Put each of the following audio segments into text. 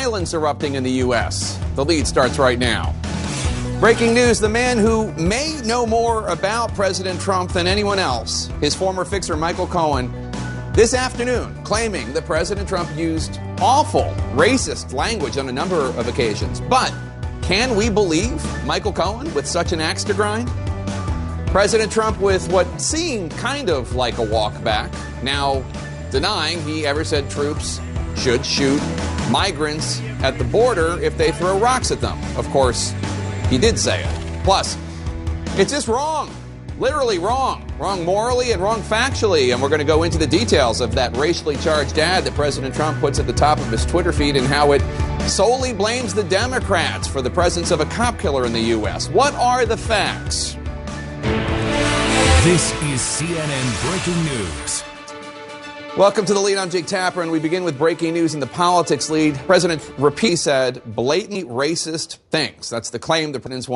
violence erupting in the U.S. The lead starts right now. Breaking news, the man who may know more about President Trump than anyone else, his former fixer Michael Cohen, this afternoon claiming that President Trump used awful, racist language on a number of occasions. But can we believe Michael Cohen with such an axe to grind? President Trump with what seemed kind of like a walk back, now denying he ever said troops should shoot migrants at the border if they throw rocks at them. Of course, he did say it. Plus, it's just wrong. Literally wrong. Wrong morally and wrong factually. And we're going to go into the details of that racially charged ad that President Trump puts at the top of his Twitter feed and how it solely blames the Democrats for the presence of a cop killer in the U.S. What are the facts? This is CNN Breaking News. Welcome to The Lead. I'm Jake Tapper, and we begin with breaking news in the politics lead. President Rapi said blatantly racist things. That's the claim the president's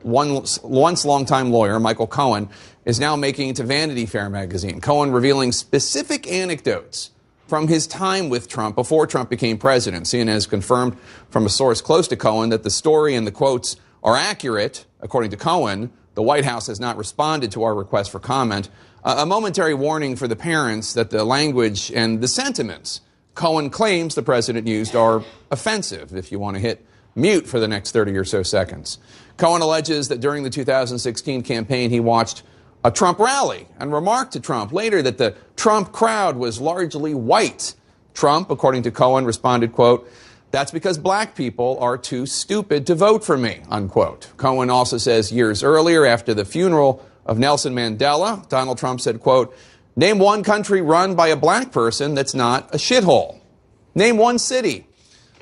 once longtime lawyer, Michael Cohen, is now making to Vanity Fair magazine. Cohen revealing specific anecdotes from his time with Trump before Trump became president. CNN has confirmed from a source close to Cohen that the story and the quotes are accurate. According to Cohen, the White House has not responded to our request for comment. A momentary warning for the parents that the language and the sentiments Cohen claims the president used are offensive, if you want to hit mute for the next 30 or so seconds. Cohen alleges that during the 2016 campaign, he watched a Trump rally and remarked to Trump later that the Trump crowd was largely white. Trump, according to Cohen, responded, quote, "That's because black people are too stupid to vote for me," unquote. Cohen also says years earlier, after the funeral of Nelson Mandela, Donald Trump said, quote, "Name one country run by a black person that's not a shithole. Name one city."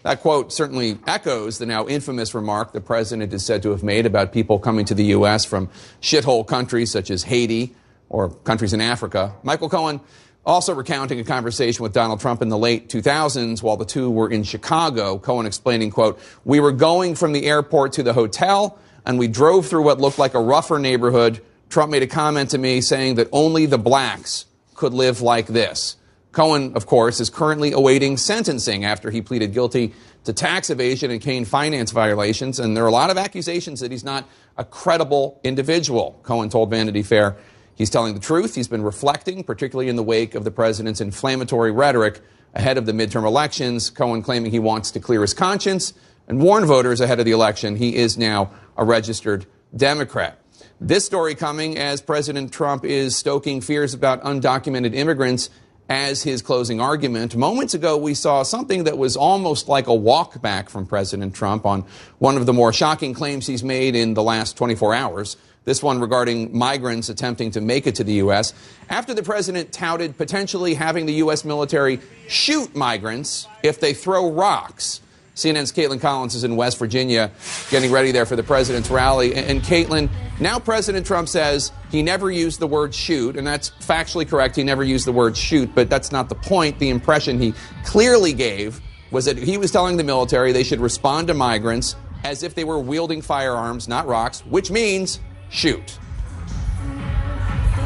That quote certainly echoes the now infamous remark the president is said to have made about people coming to the U.S. from shithole countries such as Haiti or countries in Africa. Michael Cohen also recounting a conversation with Donald Trump in the late 2000s while the two were in Chicago. Cohen explaining, quote, "We were going from the airport to the hotel and we drove through what looked like a rougher neighborhood. Trump made a comment to me saying that only the blacks could live like this." Cohen, of course, is currently awaiting sentencing after he pleaded guilty to tax evasion and campaign finance violations. And there are a lot of accusations that he's not a credible individual. Cohen told Vanity Fair he's telling the truth. He's been reflecting, particularly in the wake of the president's inflammatory rhetoric ahead of the midterm elections. Cohen claiming he wants to clear his conscience and warn voters ahead of the election he is now a registered Democrat. This story coming as President Trump is stoking fears about undocumented immigrants as his closing argument. Moments ago, we saw something that was almost like a walk back from President Trump on one of the more shocking claims he's made in the last 24 hours. This one regarding migrants attempting to make it to the U.S. after the president touted potentially having the U.S. military shoot migrants if they throw rocks. CNN's Caitlin Collins is in West Virginia getting ready there for the president's rally. And Caitlin, now President Trump says he never used the word shoot, and that's factually correct. He never used the word shoot, but that's not the point. The impression he clearly gave was that he was telling the military they should respond to migrants as if they were wielding firearms, not rocks, which means shoot.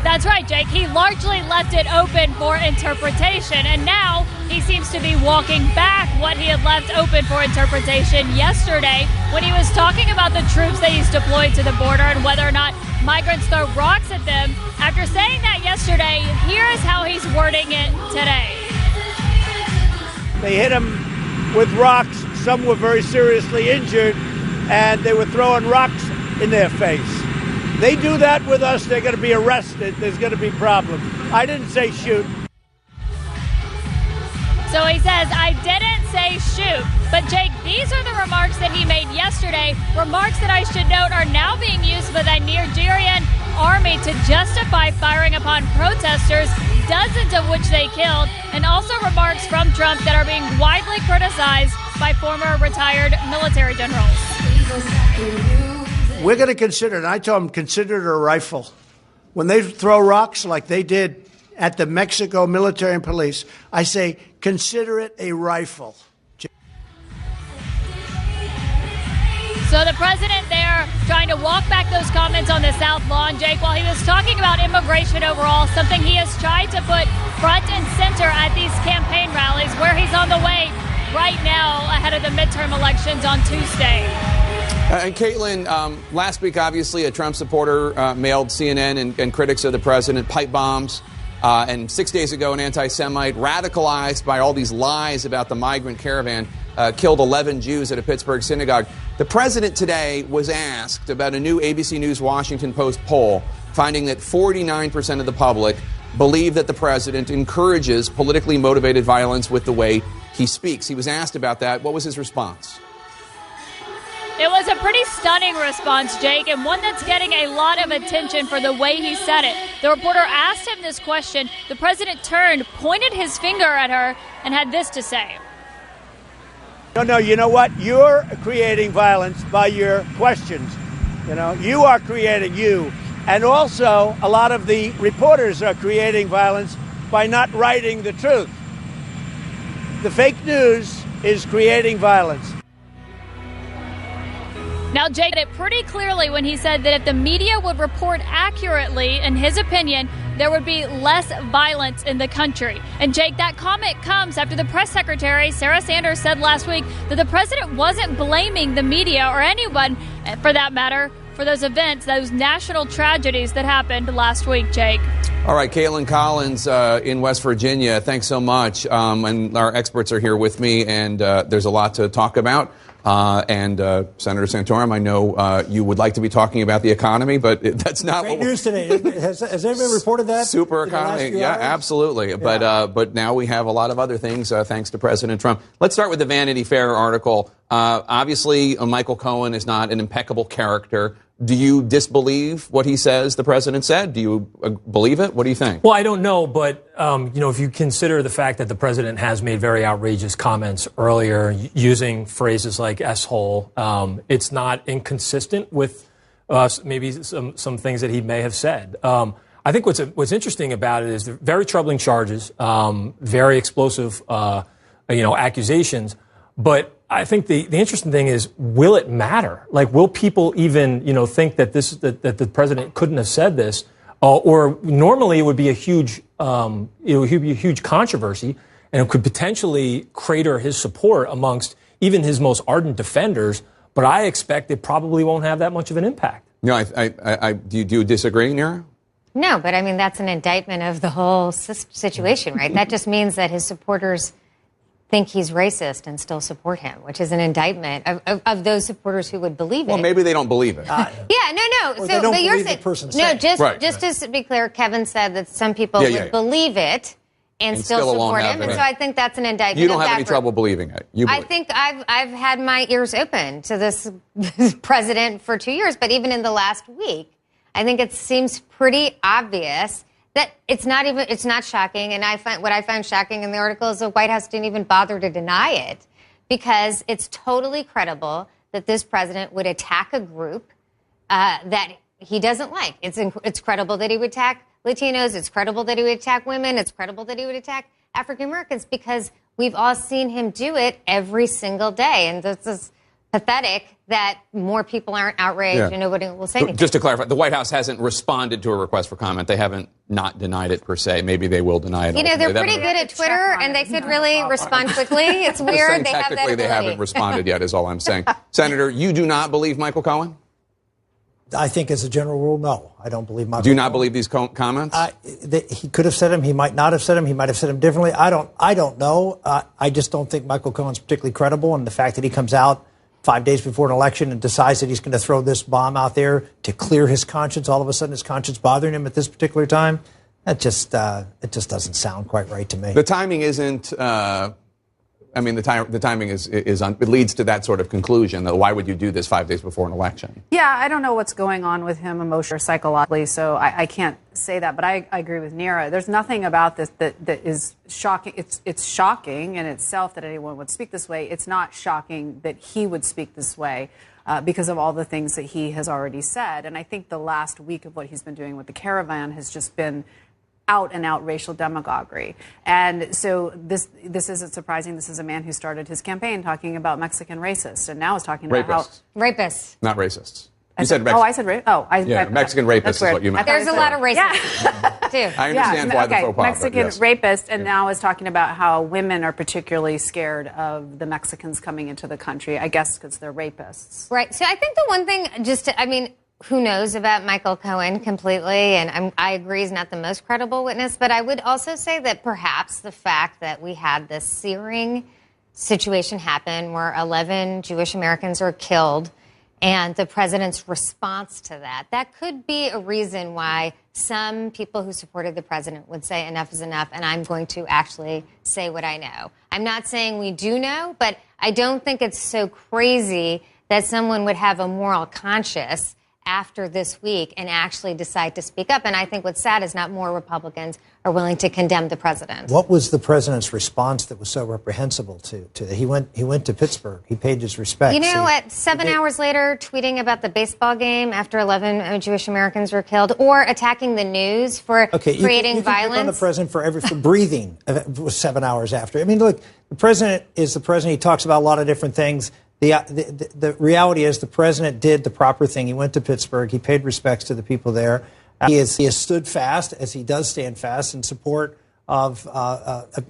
That's right, Jake. He largely left it open for interpretation, and now he seems to be walking back what he had left open for interpretation yesterday when he was talking about the troops that he's deployed to the border and whether or not migrants throw rocks at them. After saying that yesterday, here is how he's wording it today. They hit him with rocks. Some were very seriously injured, and they were throwing rocks in their face. They do that with us, they're going to be arrested. There's going to be problems. I didn't say shoot. So he says, I didn't say shoot. But Jake, these are the remarks that he made yesterday. Remarks that I should note are now being used by the Nigerian army to justify firing upon protesters, dozens of which they killed, and also remarks from Trump that are being widely criticized by former retired military generals. We're going to consider it. I told them, consider it a rifle. When they throw rocks like they did at the Mexico military and police, I say, consider it a rifle. So the president there trying to walk back those comments on the South Lawn, Jake, while he was talking about immigration overall, something he has tried to put front and center at these campaign rallies where he's on the way right now ahead of the midterm elections on Tuesday. And Caitlin, last week, obviously, a Trump supporter mailed CNN and critics of the president pipe bombs. And 6 days ago, an anti-Semite radicalized by all these lies about the migrant caravan killed 11 Jews at a Pittsburgh synagogue. The president today was asked about a new ABC News Washington Post poll, finding that 49% of the public believe that the president encourages politically motivated violence with the way he speaks. He was asked about that. What was his response? It was a pretty stunning response, Jake, and one that's getting a lot of attention for the way he said it. The reporter asked him this question. The president turned, pointed his finger at her, and had this to say. No, you know what? You're creating violence by your questions. You are creating you. And also, a lot of the reporters are creating violence by not writing the truth. The fake news is creating violence. Now, Jake said it pretty clearly when he said that if the media would report accurately, in his opinion, there would be less violence in the country. And, Jake, that comment comes after the press secretary, Sarah Sanders, said last week that the president wasn't blaming the media or anyone, for that matter, for those events, those national tragedies that happened last week, Jake. All right, Caitlin Collins in West Virginia, thanks so much. And our experts are here with me, and there's a lot to talk about. Senator Santorum, I know you would like to be talking about the economy, but that's not great news today. Has anyone reported that? Super economy, yeah, absolutely. Yeah. But now we have a lot of other things thanks to President Trump. Let's start with the Vanity Fair article. Obviously, Michael Cohen is not an impeccable character. Do you disbelieve what he says the president said? Do you believe it? What do you think? Well, I don't know, but, if you consider the fact that the president has made very outrageous comments earlier using phrases like S-hole, it's not inconsistent with maybe some things that he may have said. I think what's interesting about it is they're very troubling charges, very explosive, accusations, but I think the interesting thing is, will it matter? Like, will people even, think that that the president couldn't have said this? Or normally it would be a huge controversy, and it could potentially crater his support amongst even his most ardent defenders. But I expect it probably won't have that much of an impact. No, do you disagree, Nira? No, but I mean, that's an indictment of the whole situation, right? That just means that his supporters think he's racist and still support him, which is an indictment of those supporters who would believe it. Well, maybe they don't believe it. No. Or they don't believe the person saying. Just to be clear, Kevin said that some people would believe it and still support him, and so I think that's an indictment. You don't have any trouble believing it. I think I've had my ears open to this president for 2 years, but even in the last week, I think it seems pretty obvious that it's not shocking. And what I find shocking in the article is the White House didn't even bother to deny it, because it's totally credible that this president would attack a group that he doesn't like. It's credible that he would attack Latinos. It's credible that he would attack women. It's credible that he would attack African Americans, because we've all seen him do it every single day. And this is pathetic that more people aren't outraged and nobody will say anything. Just to clarify, the White House hasn't responded to a request for comment. They haven't not denied it per se. Maybe they will deny it. They're pretty good at Twitter, and they could really respond quickly. It's weird. They have that ability. They haven't responded yet, is all I'm saying. Senator, you do not believe Michael Cohen? I think as a general rule, no. I don't believe Michael Do you not believe these comments? He could have said them. He might not have said them. He might have said them differently. I don't know. I just don't think Michael Cohen's particularly credible, and the fact that he comes out 5 days before an election and decides that he's going to throw this bomb out there to clear his conscience, all of a sudden his conscience bothering him at this particular time, it just doesn't sound quite right to me. The timing isn't. The timing is it leads to that sort of conclusion that why would you do this 5 days before an election? Yeah, I don't know what's going on with him emotionally or psychologically, so I can't say that. But I agree with Nira. There's nothing about this that is shocking. It's shocking in itself that anyone would speak this way. It's not shocking that he would speak this way because of all the things that he has already said. And I think the last week of what he's been doing with the caravan has just been out-and-out racial demagoguery. And so this isn't surprising. This is a man who started his campaign talking about Mexican racists, and now is talking about rapists. Rapists. Not racists. You said Mexican. Oh, I said rapist. Oh, Mexican rapist is what you meant. There's a lot of racism, too. I understand why the faux pas. Mexican rapist, and now is talking about how women are particularly scared of the Mexicans coming into the country, I guess because they're rapists. Right. So I think the one thing, who knows about Michael Cohen completely, and I agree he's not the most credible witness, but I would also say that perhaps the fact that we had this searing situation happen where 11 Jewish Americans are killed and the president's response to that could be a reason why some people who supported the president would say enough is enough and I'm going to actually say what I know. I'm not saying we do know, but I don't think it's so crazy that someone would have a moral conscience after this week and actually decide to speak up. And I think what's sad is not more Republicans are willing to condemn the president. What was the president's response that was so reprehensible to that? He went to Pittsburgh. He paid his respects. You know what? 7 hours later, tweeting about the baseball game after 11 Jewish Americans were killed, or attacking the news for creating violence. On the president for breathing 7 hours after. I mean, look, the president is the president. He talks about a lot of different things. The reality is the president did the proper thing. He went to Pittsburgh. He paid respects to the people there. He has stood fast, as he does stand fast, in support of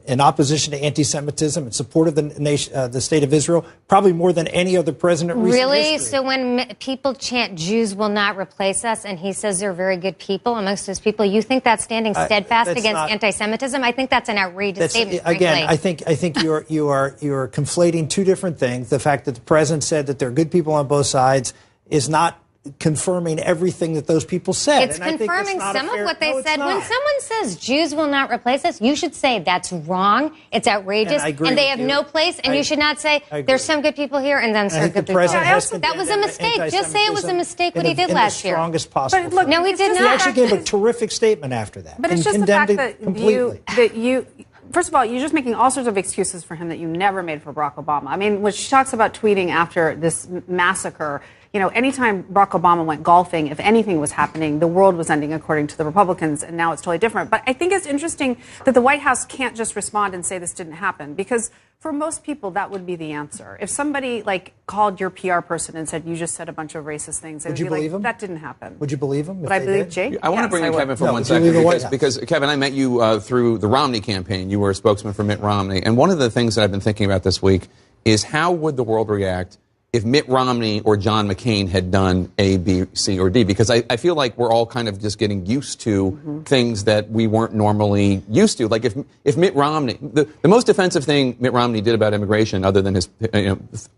in opposition to anti-Semitism, in support of the state of Israel, probably more than any other president in recent history. So when people chant Jews will not replace us, and he says they're very good people amongst those people, you think that's standing steadfast against anti-Semitism? I think that's an outrageous statement. Again, I think you are conflating two different things. The fact that the president said that there are good people on both sides is not confirming everything that those people said. It's confirming some of what they said. When someone says Jews will not replace us, you should say that's wrong, it's outrageous, and they have no place, and you should not say there's some good people here and then some good people here. That was a mistake. Just say it was a mistake what he did last year. In the strongest possible. But look, no, he did not. He actually gave a terrific statement after that. But it's just the fact that you first of all, you're just making all sorts of excuses for him that you never made for Barack Obama. I mean, when she talks about tweeting after this massacre, you know, anytime Barack Obama went golfing, if anything was happening, the world was ending according to the Republicans, and now it's totally different. But I think it's interesting that the White House can't just respond and say this didn't happen, because for most people, that would be the answer. If somebody, called your PR person and said, you just said a bunch of racist things, would you believe him? That didn't happen. Would you believe him? Would I believe Jake? I want to bring in Kevin for 1 second, because, Kevin, I met you through the Romney campaign. You were a spokesman for Mitt Romney. And one of the things that I've been thinking about this week is how would the world react if Mitt Romney or John McCain had done A, B, C, or D? Because I feel like we're all kind of just getting used to things that we weren't normally used to. Like if Mitt Romney, the most offensive thing Mitt Romney did about immigration, other than his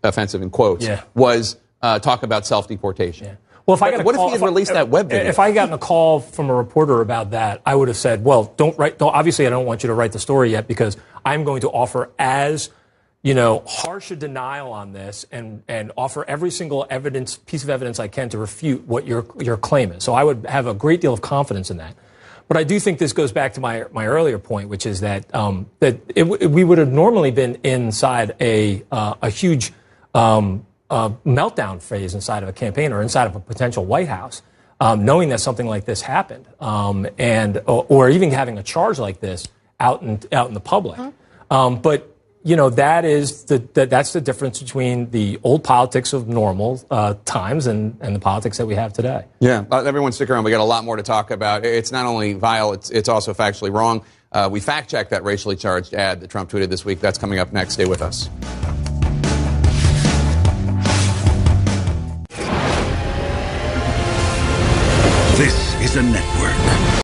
offensive in quotes, was talk about self-deportation. Yeah. Well, what if he had released that web video? If I gotten a call from a reporter about that, I would have said, well, obviously I don't want you to write the story yet, because I'm going to offer as harsh a denial on this and offer every single piece of evidence I can to refute what your claim is. So I would have a great deal of confidence in that. But I do think this goes back to my earlier point, which is that we would have normally been inside a huge meltdown phase inside of a campaign or inside of a potential White House, knowing that something like this happened, or even having a charge like this out in the public. But that's the difference between the old politics of normal times and the politics that we have today. Yeah, everyone stick around. We got a lot more to talk about. It's not only vile, it's also factually wrong. We fact-checked that racially charged ad that Trump tweeted this week. That's coming up next. Stay with us. This is a network